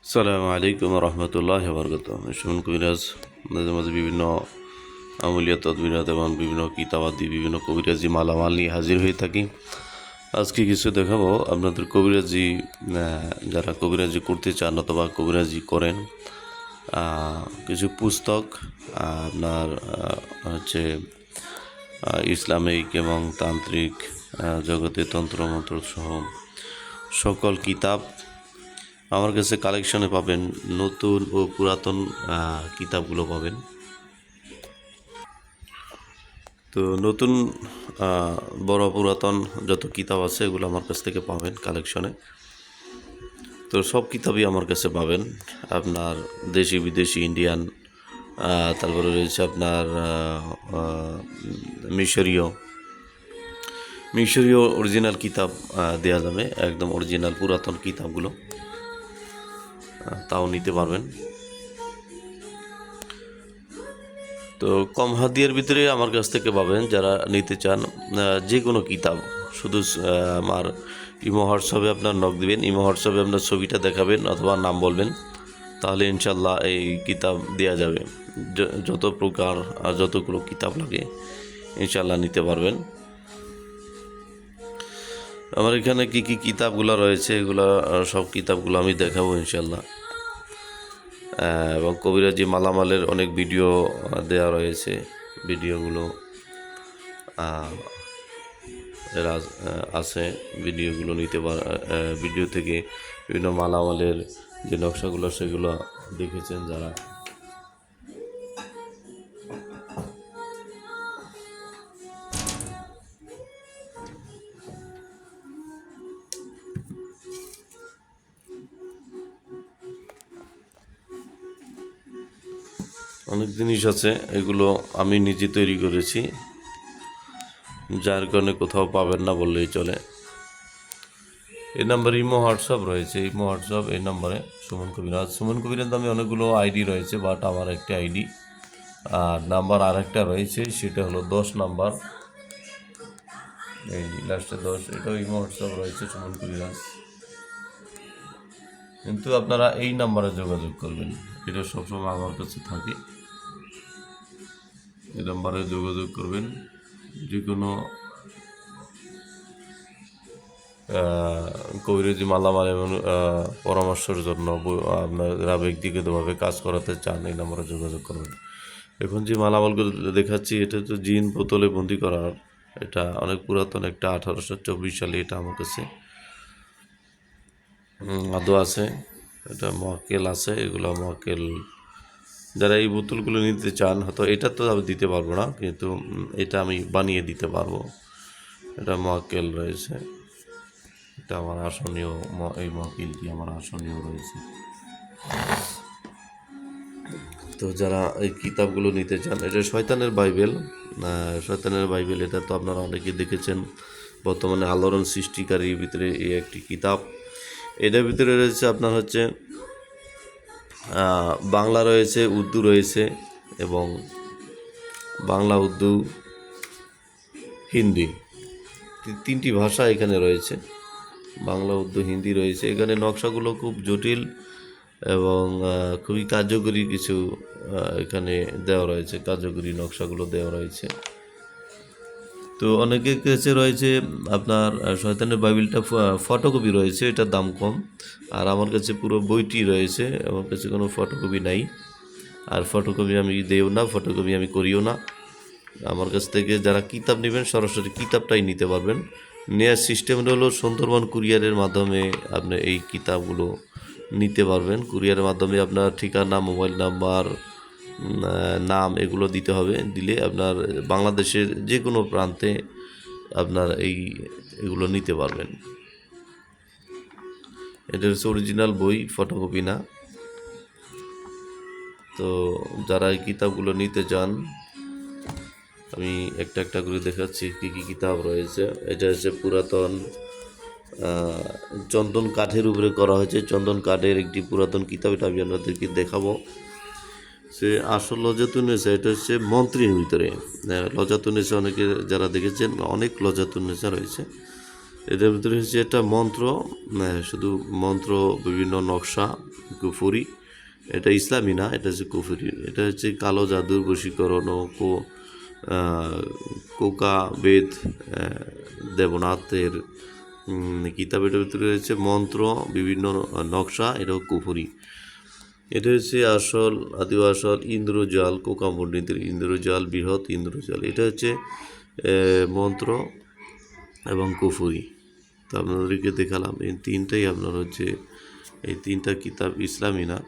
আসসালামু আলাইকুম রহমতুল্লাহ বরকত। সুমন কবিরাজ মাঝে মাঝে বিভিন্ন আমলিয়া তদবিরাত এবং বিভিন্ন কিতাবাদি বিভিন্ন কবিরাজি মালামাল নিয়ে হাজির হয়ে থাকি। আজকে কিছু দেখাবো আপনাদের কবিরাজি, যারা কবিরাজি করতে চান অথবা কবিরাজি করেন, কিছু পুস্তক আপনার হচ্ছে ইসলামিক এবং তান্ত্রিক জগতে তন্ত্রমন্ত্র সহ সকল কিতাব আমার কাছে কালেকশনে পাবেন। নতুন ও পুরাতন কিতাবগুলো পাবেন। তো নতুন বড় পুরাতন যত কিতাব আছে এগুলো আমার কাছ থেকে পাবেন কালেকশনে। তো সব কিতাবই আমার কাছে পাবেন, আপনার দেশি বিদেশি ইন্ডিয়ান, তারপরে রয়েছে আপনার মিশরীয় মিশরীয় অরিজিনাল কিতাব দেওয়া যাবে, একদম অরিজিনাল পুরাতন কিতাবগুলো তাও নিতে পারবেন। তো কম হাদিয়ার ভিতরে আমার কাছ থেকে পাবেন যারা নিতে চান যে কোনো কিতাব। শুধু আমার ইমো হোয়াটসঅ্যাপে আপনার নক দিবেন, ইমো হোয়াটসঅ্যাপে আপনার ছবিটা দেখাবেন অথবা নাম বলবেন, তাহলে ইনশাল্লাহ এই কিতাব দেওয়া যাবে। যত প্রকার আর যতগুলো কিতাব লাগে ইনশাল্লাহ নিতে পারবেন। আমার এখানে কি কি কিতাবগুলো রয়েছে এগুলো সব কিতাবগুলো আমি দেখাবো ইনশাল্লাহ। এবং কবিরাজি মালামালের অনেক ভিডিও দেওয়া রয়েছে, ভিডিওগুলো এরা আছে, ভিডিওগুলো নিতে ভিডিও থেকে বিভিন্ন মালামালের যে নকশাগুলো সেগুলো দেখেছেন যারা। অনেক জিনিস আছে, এগুলো আমি নিজে তৈরি করেছি, যার কারণে কোথাও পাবেন না বললেই চলে। এই নাম্বারে ইমো হোয়াটসঅ্যাপ রয়েছে, ইমো হোয়াটসঅ্যাপ এই নাম্বারে সুমন কবিরাজ নামে অনেকগুলো আইডি রয়েছে, বাট আমার একটা আইডি আর নাম্বার আর একটা রয়েছে, সেটা হলো 10 নাম্বার, এই লাস্টে 10, এটাও ইমো হোয়াটসঅ্যাপ রয়েছে সুমন কবিরাজ। কিন্তু আপনারা এই নাম্বারে যোগাযোগ করবেন, এটা সবসময় আমার কাছে থাকে, এই নাম্বারে যোগাযোগ করবেন। যে কোনো কবিরাজি মালামাল এবং পরামর্শের জন্য আপনারা ব্যক্তিগতভাবে কাজ করাতে চান এই নাম্বারে যোগাযোগ করবেন। এখন যে মালামালগুলো দেখাচ্ছি এটা তো জিন বোতলে বন্দি করার, এটা অনেক পুরাতন, একটা 1824 সালে এটা আমার কাছে আদৌ আছে, এটা মক্কেল আছে, এগুলো মক্কেল যারা এই বোতলগুলো নিতে চান, হয়তো এটা তো আমি দিতে পারবো না, কিন্তু এটা আমি বানিয়ে দিতে পারবো। এটা মক্কেল রয়েছে, এটা আমার আসনীয়, এই মক্কেলটি আমার আসনীয় রয়েছে। তো যারা এই কিতাবগুলো নিতে চান, এটা শয়তানের বাইবেল, শয়তানের বাইবেল, এটা তো আপনারা অনেকেই দেখেছেন। বর্তমানে আলোড়ন সৃষ্টিকারীর ভিতরে এই একটি কিতাব। এটার ভিতরে রয়েছে আপনার হচ্ছে বাংলা রয়েছে, উর্দু রয়েছে, এবং বাংলা, উর্দু, হিন্দি, তিনটি ভাষা এখানে রয়েছে। বাংলা, উর্দু, হিন্দি রয়েছে। এখানে নকশাগুলো খুব জটিল এবং খুবই কার্যকরী কিছু এখানে দেওয়া রয়েছে, কার্যকরী নকশাগুলো দেওয়া রয়েছে। তো অনেকের কাছে রয়েছে আপনার শয়তানের বাইবেলটা ফটোকপি রয়েছে, এটার দাম কম, আর আমার কাছে পুরো বইটি রয়েছে, আমার কাছে কোনো ফটোকপি নাই, আর ফটোকপি আমি দেও না, ফটোকপি আমি করিও না। আমার কাছ থেকে যারা কিতাব নেবেন সরাসরি কিতাবটাই নিতে পারবেন। নেওয়ার সিস্টেমটা হলো সুন্দরবন কুরিয়ারের মাধ্যমে আপনি এই কিতাবগুলো নিতে পারবেন। কুরিয়ারের মাধ্যমে আপনার ঠিকানা, মোবাইল নাম্বার, নাম এগুলো দিতে হবে, দিলে আপনার বাংলাদেশের যে কোনো প্রান্তে আপনার এগুলো নিতে পারবেন। এটা হচ্ছে অরিজিনাল বই, ফটোকপি না। তো যারা এই কিতাবগুলো নিতে চান, আমি একটা একটা করে দেখাচ্ছি কী কী কিতাব রয়েছে। এটা হচ্ছে পুরাতন চন্দন কাঠের উপরে করা হয়েছে, চন্দন কাঠের একটি পুরাতন কিতাব, এটা আমি আপনাদেরকে দেখাবো। সে আসল লজাতুন্নেসা, এটা হচ্ছে মন্ত্রীর ভিতরে। লজাতুন্নেসা অনেকে যারা দেখেছেন, অনেক লজাতুন্নেসা রয়েছে, এটার ভিতরে হচ্ছে একটা মন্ত্র, শুধু মন্ত্র, বিভিন্ন নকশা, কুফুরি, এটা ইসলামী না, এটা হচ্ছে কুফুরি। এটা হচ্ছে কালো জাদুর বশীকরণ ও কোকা বেদ দেবনাথের কিতাব। এটার ভিতরে রয়েছে মন্ত্র, বিভিন্ন নকশা, এটাও কুফুরি। এটা হচ্ছে আদি আসল ইন্দ্রজাল, কোকা পণ্ডিতের ইন্দ্রজাল, বৃহৎ ইন্দ্রজাল। এটা হচ্ছে মন্ত্র এবং কুফুরি। তো আপনাদেরকে দেখালাম এই তিনটাই আপনার হচ্ছে, এই তিনটা কিতাব ইসলামী না।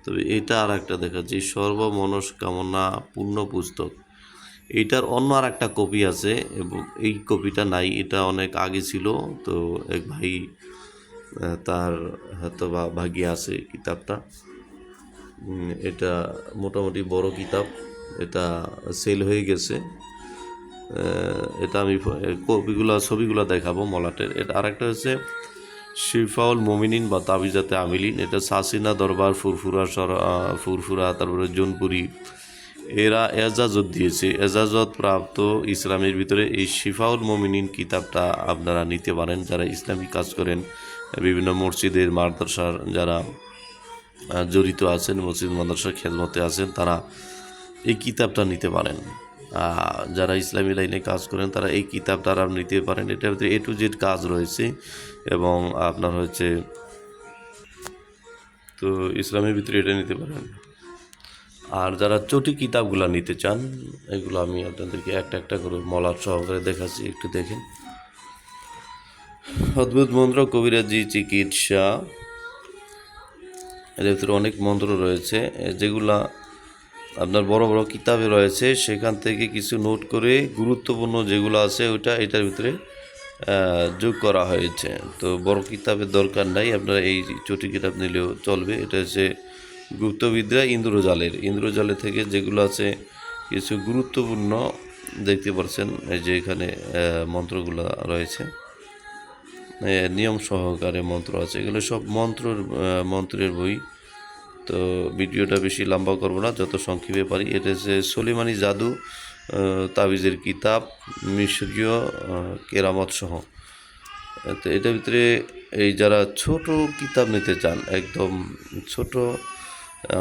তবে এটা আর একটা দেখাচ্ছি, সর্বমনস্কামনা পূর্ণ পুস্তক। এইটার অন্য আর একটা কপি আছে এবং এই কপিটা নাই, এটা অনেক আগে ছিল। তো এক ভাই তার হয়তো বা ভাগ্যে আছে কিতাবটা। এটা মোটামুটি বড় কিতাব, এটা সেল হয়ে গেছে। এটা আমি ছবিগুলো দেখাবো মলাটের। এটা আরেকটা হচ্ছে শিফাউল মোমিনিন বা তাবিজাতে আমিলিন। এটা সাসিনা দরবার, ফুরফুরা, তারপরে জোনপুরি, এরা এজাজত দিয়েছে। এজাজত প্রাপ্ত ইসলামের ভিতরে এই শিফাউল মোমিনিন কিতাবটা আপনারা নিতে পারেন। যারা ইসলামিক কাজ করেন, বিভিন্ন মসজিদের মাদ্রাসার যারা জড়িত আছেন, মসজিদ মাদ্রাসার খেদমতে আছেন, তারা এই কিতাবটা নিতে পারেন। যারা ইসলামী লাইনে কাজ করেন তারা এই কিতাবটা নিতে পারেন। এটার ভিতরে A to Z কাজ রয়েছে এবং আপনার হচ্ছে, তো ইসলামের ভিতরে এটা নিতে পারেন। আর যারা চটি কিতাবগুলো নিতে চান, এগুলো আমি আপনাদেরকে একটা একটা করে মলাট সহকারে দেখাচ্ছি, একটু দেখেন। অদ্ভুত মন্ত্র, কবিরাজি, চিকিৎসা, এর ভিতরে অনেক মন্ত্র রয়েছে যেগুলা আপনার বড় বড় কিতাবে রয়েছে। সেখান থেকে কিছু নোট করে গুরুত্বপূর্ণ যেগুলো আছে এটার ভিতরে যোগ করা হয়েছে। তো বড় কিতাবের দরকার নাই, আপনারা এই চটি কিতাব নিলেও চলবে। এটা হচ্ছে গুপ্তবিদ্যা ইন্দ্রজালের থেকে যেগুলো আছে কিছু গুরুত্বপূর্ণ দেখতে পাচ্ছেন। এই যে এখানে মন্ত্রগুলো রয়েছে, নিয়ম সহকারে মন্ত্র আছে। এগুলো সব মন্ত্রের বই। তো ভিডিওটা বেশি লম্বা করব না, যত সংক্ষেপে পারি। এটা হচ্ছে সুলেমানি জাদু তাবিজের কিতাব, মিশরীয় কেরামত সহ। তো এটার ভিতরে এই যারা ছোট কিতাব নিতে চান, একদম ছোট,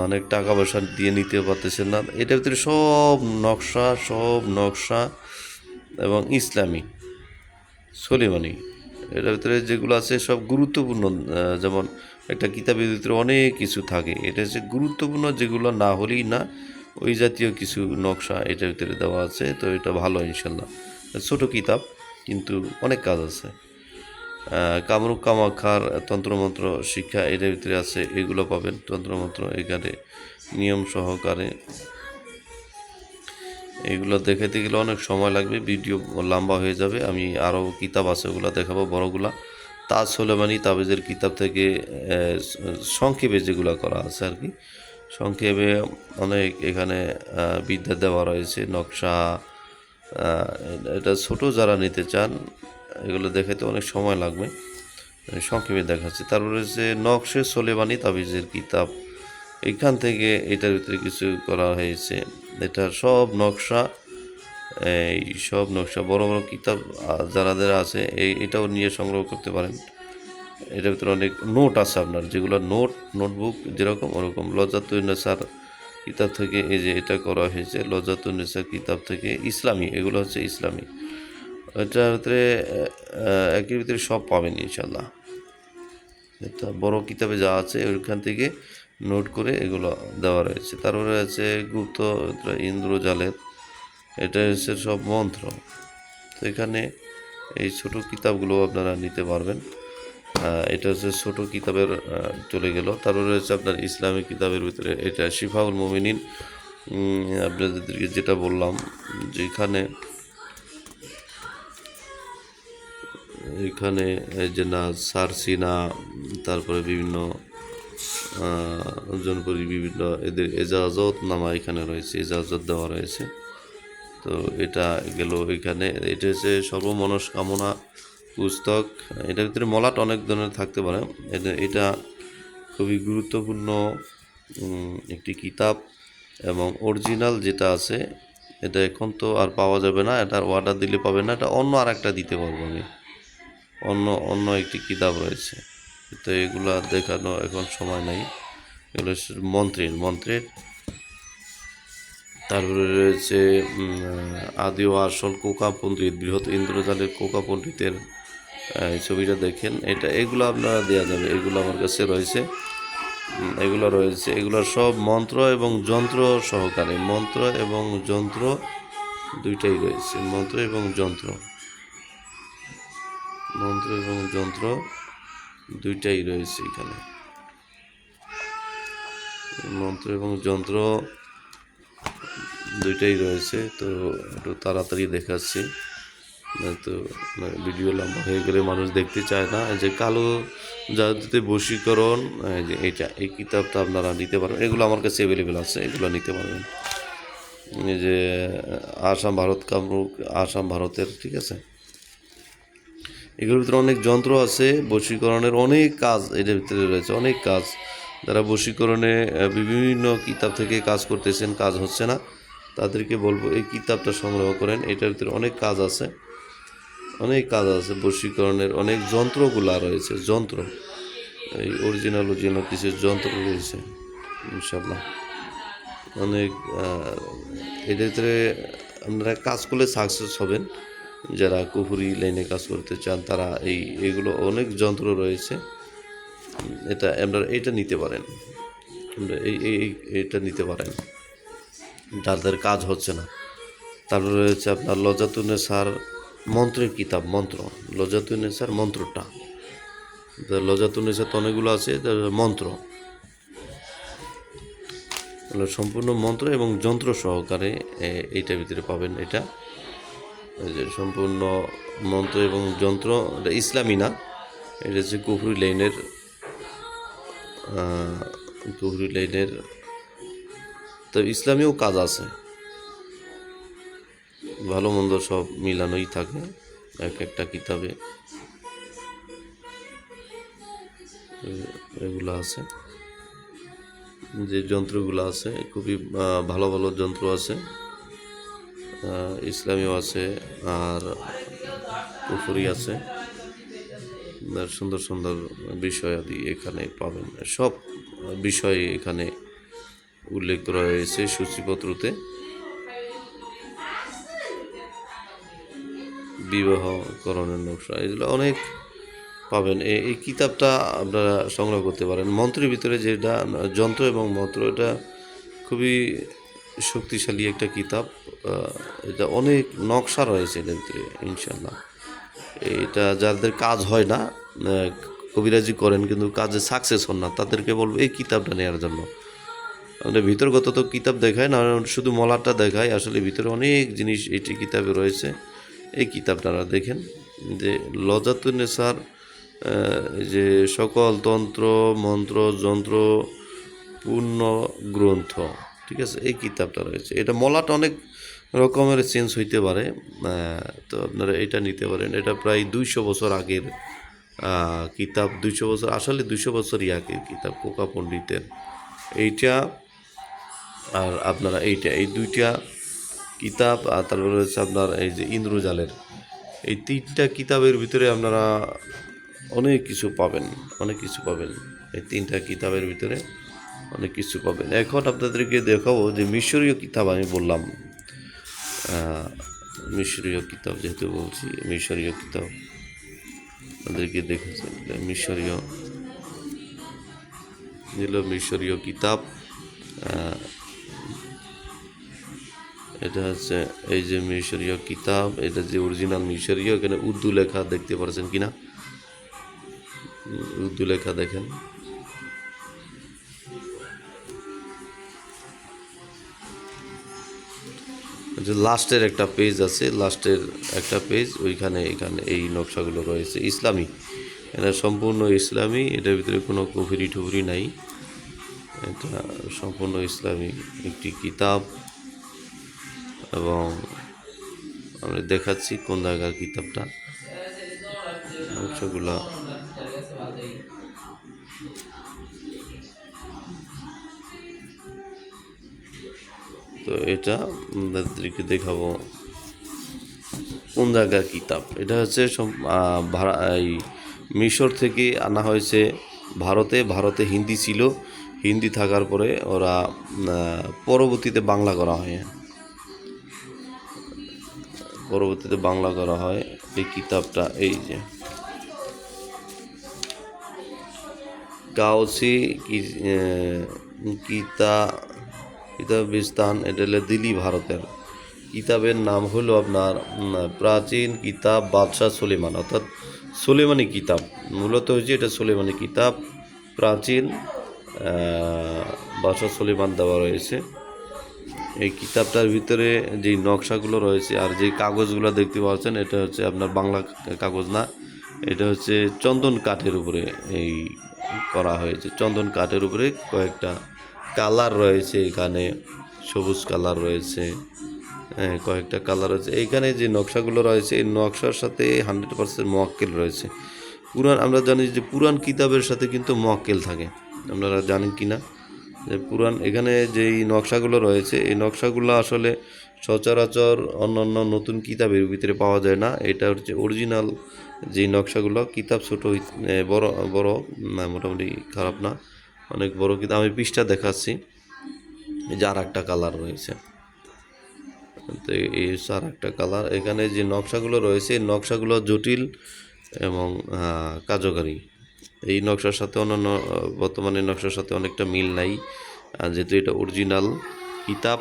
অনেক টাকা পয়সা দিয়ে নিতে পারতেছেন না, এটার ভিতরে সব নকশা এবং ইসলামী সুলেমানি, এটার ভিতরে যেগুলো আছে সব গুরুত্বপূর্ণ। যেমন একটা কিতাবের ভিতরে অনেক কিছু থাকে, এটা হচ্ছে গুরুত্বপূর্ণ, যেগুলো না হলেই না, ওই জাতীয় কিছু নকশা এটার ভিতরে দেওয়া আছে। তো এটা ভালো ইনশাল্লাহ। ছোট কিতাব কিন্তু অনেক কাজ আছে। কামরূপ কামাখ্যার তন্ত্রমন্ত্র শিক্ষা এটার ভিতরে আছে, এগুলো পাবেন। তন্ত্রমন্ত্র এখানে নিয়ম সহকারে, এগুলো দেখাতে গেলে অনেক সময় লাগবে, ভিডিও লম্বা হয়ে যাবে। আমি আরও কিতাব আছে, ওগুলো দেখাবো বড়গুলা। তাজ সুলেমানি তাবিজের কিতাব থেকে সংক্ষেপে যেগুলো করা আছে আর কি, সংক্ষেপে অনেক এখানে বিদ্যা দেওয়া রয়েছে, নকশা। এটা ছোট যারা নিতে চান, এগুলো দেখাতে অনেক সময় লাগবে, সংক্ষেপে দেখাচ্ছি। তারপরে হচ্ছে নকশে সুলেমানি তাবিজের কিতাব, এখান থেকে এটার ভিতরে কিছু করা হয়েছে। এটা সব নকশা, এই সব নকশা বড় বড় কিতাব যারা আছে এটাও নিয়ে সংগ্রহ করতে পারেন। এটার ভিতরে অনেক নোট আছে আপনার, যেগুলো নোটবুক যেরকম ওরকম। লজ্জাতুন্নেসার কিতাব থেকে এই যে এটা করা হয়েছে, লজ্জাতুন্নেসার কিতাব থেকে ইসলামী, এগুলো হচ্ছে ইসলামী। এটার ভিতরে একের ভিতরে সব পাবেন ইনশাল্লাহ। এটা বড় কিতাবে যা আছে ওইখান থেকে নোট করে এগুলো দেওয়া রয়েছে। তারপরে আছে গুপ্ত ইন্দ্রজালের, এটা হচ্ছে সব মন্ত্র। তো এখানে এই ছোট কিতাবগুলো আপনারা নিতে পারবেন। এটা হচ্ছে ছোট কিতাবের চলে গেল। তারপরে রয়েছে আপনার ইসলামিক কিতাবের ভিতরে এটা শিফাউল মোমিনিন। আপনাদেরকে যেটা বললাম, যেখানে এখানে যে না সারসিনা, তারপরে বিভিন্ন জনপরি, বিভিন্ন এদের এজাজত নামা এখানে রয়েছে, এজাজত দেওয়া রয়েছে। তো এটা গেল এখানে। এটা হচ্ছে সর্বমনস্কামনা পুস্তক। এটার ভিতরে মলাট অনেক ধরনের থাকতে পারে। এটা খুবই গুরুত্বপূর্ণ একটি কিতাব এবং অরিজিনাল যেটা আছে এটা এখন তো আর পাওয়া যাবে না, এটার অর্ডার দিলে পাবে না, এটা অন্য আর একটা দিতে পারবো আমি, অন্য একটি কিতাব রয়েছে। তো এগুলা দেখানো এখন সময় নেই। এগুলো মন্ত্রের মন্ত্রের। তারপরে রয়েছে আদি ও আসল কোকা পণ্ডিত, বৃহৎ ইন্দ্রজালের কোকা পণ্ডিতের এই ছবিটা দেখেন। এগুলো আপনারা দেওয়া যাবে, এগুলো আমার কাছে রয়েছে। এগুলো রয়েছে, এগুলো সব মন্ত্র এবং যন্ত্র সহকারে, মন্ত্র এবং যন্ত্র দুইটাই রয়েছে, মন্ত্র এবং যন্ত্র, মন্ত্র এবং যন্ত্র দুইটাই রয়েছে এখানে, মন্ত্র এবং যন্ত্র দুইটাই রয়েছে। তো একটু তাড়াতাড়ি দেখাচ্ছি, তো ভিডিও লম্বা হয়ে গেলে মানুষ দেখতে চায় না। যে কালো জাদুতে বশীকরণ, যে এই কিতাবটা আপনারা নিতে পারবেন, এগুলো আমার কাছে অ্যাভেলেবেল আছে, এগুলো নিতে পারবেন। এই যে আসাম ভারত কামরূপ, আসাম ভারতের, ঠিক আছে। এগুলোর ভিতরে অনেক যন্ত্র আছে, বশীকরণের অনেক কাজ এটার ভিতরে রয়েছে, অনেক কাজ। যারা বশীকরণে বিভিন্ন কিতাব থেকে কাজ করতেছেন, কাজ হচ্ছে না, তাদেরকে বলবো এই কিতাবটা সংগ্রহ করেন। এটার ভিতরে অনেক কাজ আছে, অনেক কাজ আছে বশীকরণের, অনেক যন্ত্রগুলা রয়েছে, যন্ত্র, এই অরিজিনাল কিছু যন্ত্র রয়েছে ইনশাল্লাহ অনেক। এটার ভিতরে আপনারা কাজ করলে সাকসেস হবেন। যারা কুফরি লাইনে কাজ করতে চান তারা এইগুলো অনেক যন্ত্র রয়েছে, আপনারা এটা নিতে পারেন, এটা নিতে পারেন যাদের কাজ হচ্ছে না। তারপরে রয়েছে আপনার লজাতুন্নেসার মন্ত্রের কিতাব, মন্ত্র, লজাতুন্নেসার মন্ত্রটা, লজাতুন্নেসার তো অনেকগুলো আছে, মন্ত্র, সম্পূর্ণ মন্ত্র এবং যন্ত্র সহকারে এইটার ভিতরে পাবেন। এটা যে সম্পূর্ণ মন্ত্র এবং যন্ত্র, এটা ইসলামী না, এটা হচ্ছে কুফরি লাইনের, কুফরি লাইনের। তো ইসলামীও কাজ আছে, ভালো মন্দ সব মিলানোই থাকে এক একটা কিতাবে, এগুলো আছে। যে যন্ত্রগুলো আছে খুবই ভালো ভালো যন্ত্র আছে, ইসলামীও আছে আর কুফরি আছে। সুন্দর সুন্দর বিষয়াদি এখানে পাবেন, সব বিষয় এখানে উল্লেখ করা হয়েছে সূচিপত্রতে। বিবাহকরণের নকশা, এগুলো অনেক পাবেন। এই কিতাবটা আপনারা সংগ্রহ করতে পারেন। মন্ত্রের ভিতরে যেটা যন্ত্র এবং মন্ত্র, এটা খুবই শক্তিশালী একটা কিতাব। এটা অনেক নকশা রয়েছে এটার ভিতরে ইনশাল্লাহ। এটা যাদের কাজ হয় না, কবিরাজি করেন কিন্তু কাজে সাকসেস হন না, তাদেরকে বলবো এই কিতাবটা নেওয়ার জন্য। আমাদের ভিতরগত তো কিতাব দেখায় না, শুধু মলাটা দেখায়, আসলে ভিতরে অনেক জিনিস এটি কিতাবে রয়েছে। এই কিতাবটা দেখেন, যে লজাতুন্নেসার, যে সকল তন্ত্র মন্ত্র যন্ত্র পূর্ণ গ্রন্থ, ঠিক আছে, এই কিতাবটা রয়েছে। এটা মলাটা অনেক রকমের চেঞ্জ হইতে পারে, তো আপনারা এটা নিতে পারেন। এটা প্রায় 200 বছর আগের কিতাব, 200 বছর, আসলে 200 বছরই আগের কিতাব কোকা পণ্ডিতের এইটা। আর আপনারা এই দুইটা কিতাব, আর তারপরে হচ্ছে আপনার এই যে ইন্দ্রজালের, এই 3টা কিতাবের ভিতরে আপনারা অনেক কিছু পাবেন, অনেক কিছু পাবেন। এই 3টা কিতাবের ভিতরে অনেক কিছু পাবেন। এখন আপনাদেরকে দেখাবো যে মিশরীয় কিতাব, আমি বললাম মিশরীয় কিতাব, যেহেতু বলছি মিশরীয় কিতাব আপনাদেরকে দেখেছি, মিশরীয় কিতাব। এটা হচ্ছে এই যে মিশরীয় কিতাব, এটা যে অরিজিনাল মিশরীয়, এখানে উর্দু লেখা দেখতে পাচ্ছেন কিনা, উর্দু লেখা দেখেন। লাস্টের একটা পেজ আছে, লাস্টের একটা পেজ, ওইখানে এখানে এই নকশাগুলো রয়েছে ইসলামী, এটা সম্পূর্ণ ইসলামী, এটার ভিতরে কোনো কুফরি টুফরি নাই, এটা সম্পূর্ণ ইসলামী একটি কিতাব। এবং আমি দেখাচ্ছি কোন জায়গার কিতাবটা, নকশাগুলো তো এটা আপনাদেরকে দেখাবো কোন জায়গার কিতাব। এটা হচ্ছে এই মিশর থেকে আনা হয়েছে ভারতে, ভারতে হিন্দি ছিল, হিন্দি থাকার পরে ওরা পরবর্তীতে বাংলা করা হয়। পরবর্তীতে বাংলা করা হয় এই কিতাবটা। এই যে গাউসি কিতাবিস্তান, এটা হলো দিল্লি, ভারতের। কিতাবের নাম হলো আপনার প্রাচীন কিতাব বাদশাহ সুলেমান, অর্থাৎ সুলেমানি কিতাব। মূলত হচ্ছে এটা সুলেমানি কিতাব, প্রাচীন বাদশাহ সুলেমান দেওয়া রয়েছে। এই কিতাবটার ভিতরে যেই নকশাগুলো রয়েছে আর যেই কাগজগুলো দেখতে পাচ্ছেন, এটা হচ্ছে আপনার বাংলা কাগজ না, এটা হচ্ছে চন্দন কাঠের উপরে এই করা হয়েছে। চন্দন কাঠের উপরে কয়েকটা কালার রয়েছে, এখানে সবুজ কালার রয়েছে, কয়েকটা কালার রয়েছে। এইখানে যে নকশাগুলো রয়েছে এই নকশার সাথে 100% মোয়াক্কেল রয়েছে। পুরাণ, আমরা জানি যে পুরাণ কিতাবের সাথে কিন্তু মোয়াক্কেল থাকে, আপনারা জানেন কি না যে পুরাণ, এখানে যেই নকশাগুলো রয়েছে এই নকশাগুলো আসলে সচরাচর অন্যান্য নতুন কিতাবের ভিতরে পাওয়া যায় না। এটা হচ্ছে অরিজিনাল যেই নকশাগুলো। কিতাব ছোটো বড় বড় না, মোটামুটি খারাপ না, অনেক বড় কিতাব। আমি পৃষ্ঠা দেখাচ্ছি, এই যে আর একটা কালার রয়েছে, তো এই আর একটা কালার। এখানে যে নকশাগুলো রয়েছে এই নকশাগুলো জটিল এবং কার্যকারী। এই নকশার সাথে অন্যান্য বর্তমানে নকশার সাথে অনেকটা মিল নাই, যেহেতু এটা অরিজিনাল কিতাব।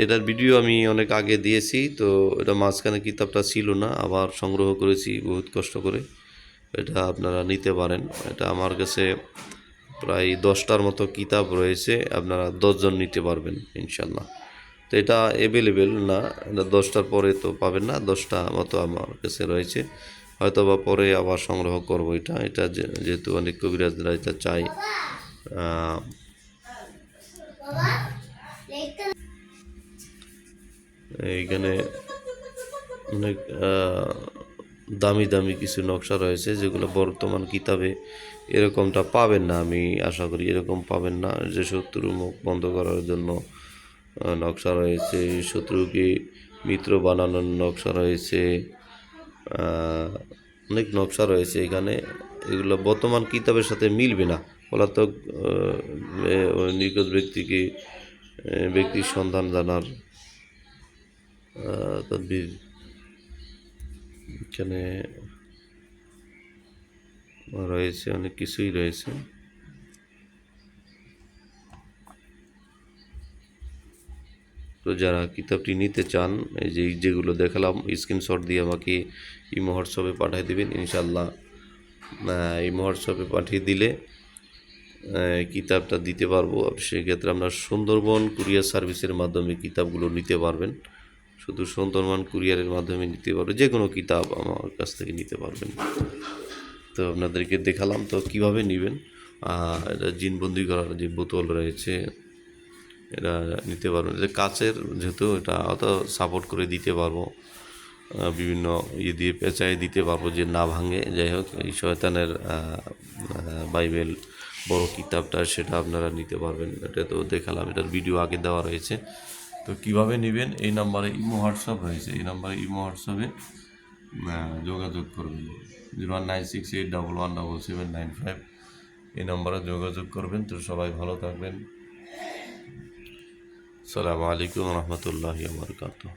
এটার ভিডিও আমি অনেক আগে দিয়েছি, তো এটা মাঝখানে কিতাবটা ছিল না, আবার সংগ্রহ করেছি বহুত কষ্ট করে। এটা আপনারা নিতে পারেন। এটা আমার কাছে প্রায় 10টার মতো কিতাব রয়েছে, আপনারা 10 জন নিতে পারবেন ইনশাল্লাহ। তো এটা অ্যাভেলেবেল না, এটা 10টার পরে তো পাবেন না, 10টা মতো আমার কাছে রয়েছে, হয়তো বা পরে আবার সংগ্রহ করব। এটা যেহেতু অনেক কবিরাজরা এটা চাই। এইখানে অনেক দামি দামি কিছু নকশা রয়েছে যেগুলো বর্তমান কিতাবে এরকমটা পাবেন না, আমি আশা করি এরকম পাবেন না। যে শত্রুর মুখ বন্ধ করার জন্য নকশা রয়েছে, শত্রুকে মিত্র বানানোর নকশা রয়েছে, অনেক নকশা রয়েছে এখানে। এগুলো বর্তমান কিতাবের সাথে মিলবে না। পলাতক নিখোঁজ ব্যক্তির সন্ধান জানার তদবির, এখানে রয়েছে অনেক কিছুই রয়েছে। তো যারা কিতাবটি নিতে চান, এই যেগুলো দেখালাম স্ক্রিনশট দিয়ে আমাকে ইমো হোয়াটসঅ্যাপে পাঠিয়ে দেবেন ইনশাল্লাহ। ইমো হোয়াটসঅ্যাপে পাঠিয়ে দিলে কিতাবটা দিতে পারবো। সেক্ষেত্রে আপনার সুন্দরবন কুরিয়ার সার্ভিসের মাধ্যমে কিতাবগুলো নিতে পারবেন। শুধু সুন্দরবন কুরিয়ারের মাধ্যমে নিতে পারবেন, যে কোনো কিতাব আমার কাছ থেকে নিতে পারবেন। তো আপনাদেরকে দেখালাম তো কিভাবে নেবেন। এটা জিনবন্দি করার যে বোতল রয়েছে এটা নিতে পারবেন। যে কাচের, যেহেতু এটা অত সাপোর্ট করে দিতে পারবো, বিভিন্ন ইয়ে দিয়ে পেঁচায় দিতে পারবো যে না ভাঙে। যাই হোক, এই শয়তানের বাইবেল বড় কিতাবটা, সেটা আপনারা নিতে পারবেন। এটা তো দেখালাম, এটার ভিডিও আগে দেওয়া রয়েছে। তো কিভাবে নেবেন, এই নাম্বারে ইমো হোয়াটসঅ্যাপ রয়েছে, এই নাম্বারে ইমো হোয়াটসঅ্যাপে যোগাযোগ করবেন। 09681117795, এই নাম্বারে যোগাযোগ করবেন। তো সবাই ভালো থাকবেন। আসসালামু আলাইকুম রহমতুল্লাহি ওয়া বারাকাতুহু।